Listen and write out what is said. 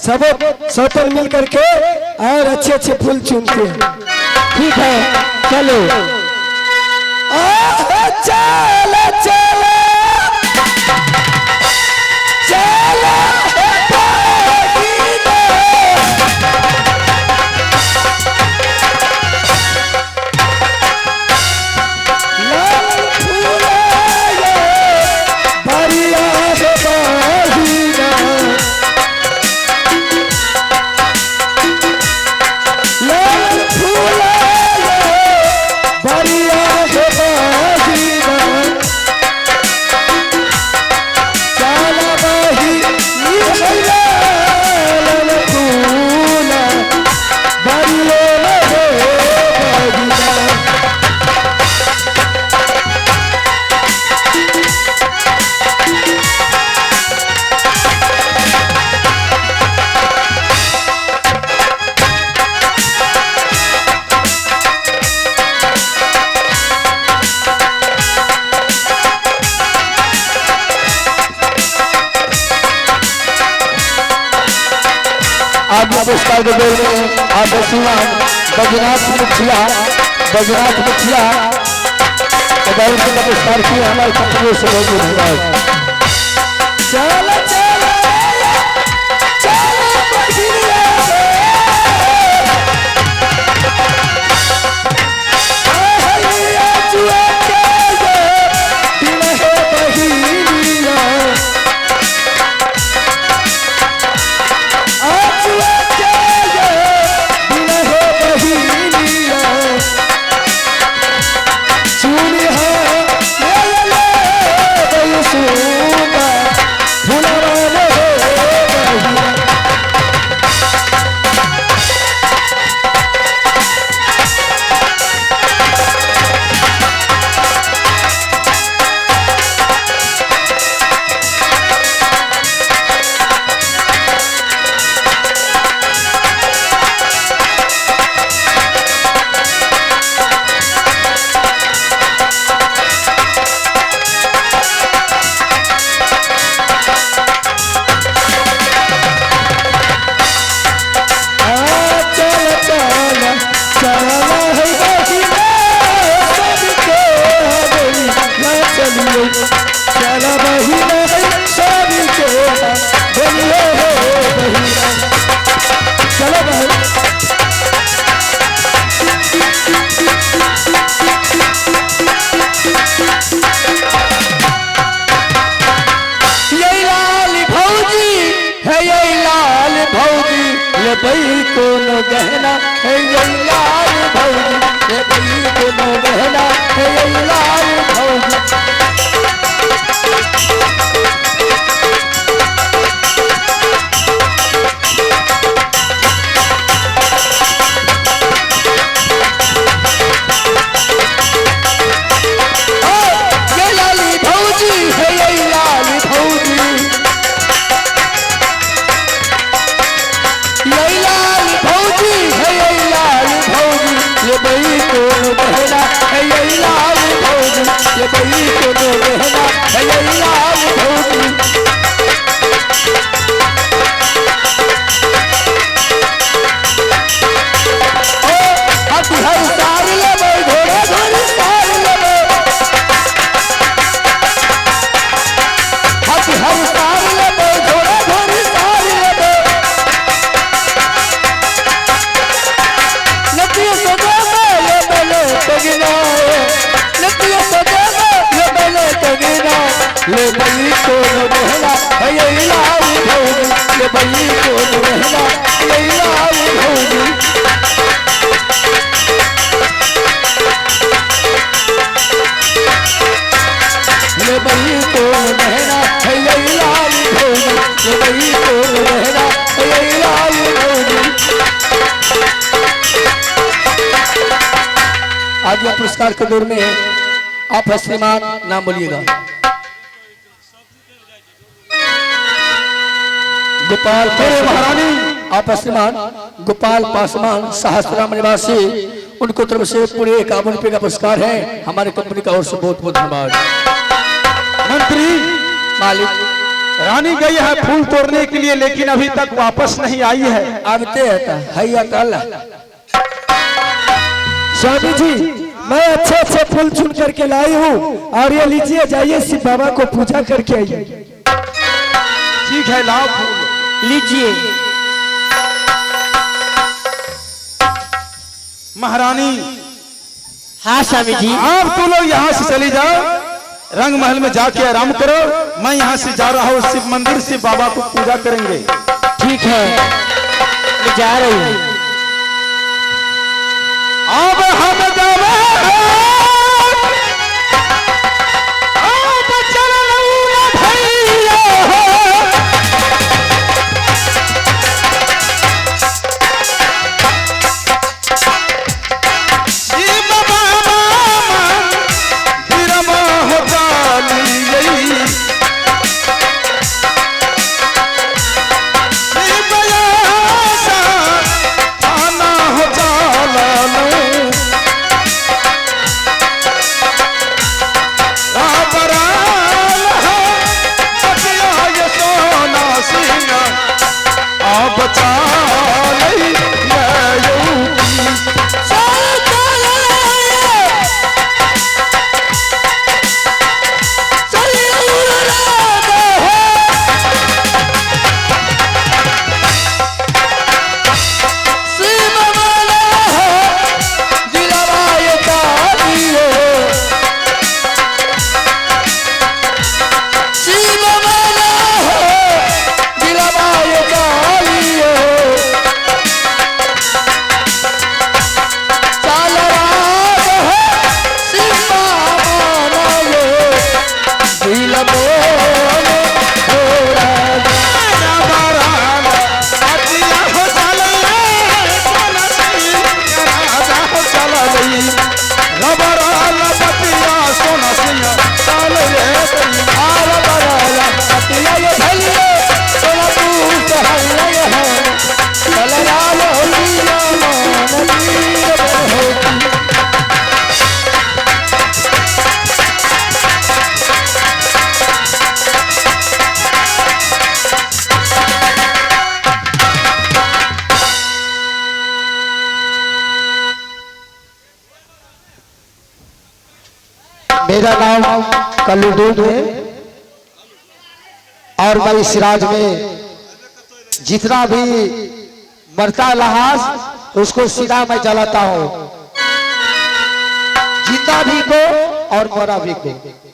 सब सब मिल करके और अच्छे अच्छे फूल चुनते। ठीक है चलो। चलो चलो चलो आज पुरस्कार के दौर में आप श्रीमान बजनाथ मुखिया पुरस्कार किए हमारे कंपनी से बहुत बहुत धन्यवाद। चलो चलो कोनो गहना है ये लाल भौजी, कोनो गहना है ये लाल भौजी। ये लाली भौजी है ये लाल भौजी, बई कोनो गहना है ये लाल भौजी, ये बई कोनो गहना है ये लाल भौजी। हाथी हर सार लेबे घोड़ा घोड़ी सार लेबे, हाथी हर सार लेबे घोड़ा घोड़ी सार लेबे। नदियों सजा ले बई कोनो गहना है ये लाल भौजी, ले बई कोनो गहना है ये लाल भौजी। ले बई कोनो गहना है ये लाल भौजी, ले बई कोनो गहना है ये लाल भौजी। आज यह पुरस्कार के दौर में आप श्रीमान नाम बोलिएगा। गोपाल महारानी आप श्रीमान गोपाल पासवान सहस्त्राम निवासी, उनको तरफ से पूरे 51 रुपये का पुरस्कार है हमारे कंपनी का ओर से बहुत बहुत धन्यवाद। मंत्री मालिक रानी गई है फूल तोड़ने के लिए, लेकिन अभी तक वापस नहीं आई है। अब ते हैया काला स्वामी जी, मैं अच्छे अच्छे फूल चुन करके लाई हूँ और ये लीजिए, जाइए शिव बाबा को पूजा करके आइए। ठीक है, लाओ फूल। लीजिए। महारानी, हाँ स्वामी जी। आप तो लोग यहाँ से चली जाओ, रंग महल में जाके आराम करो। मैं यहाँ से जा रहा हूँ शिव मंदिर, शिव बाबा को पूजा करेंगे। ठीक है, मैं जा रही हूँ। अब हम जावे अब चलना भैया, शिव बाबा बिरमा हो जाली, शिव यासा थाना हो जाला, बचा नहीं मेरा नाम कल्लूडूब है और मैं इस राज में जितना भी मरता लहास उसको सीधा मैं जलाता हूँ, जिंदा भी को और मरा भी को।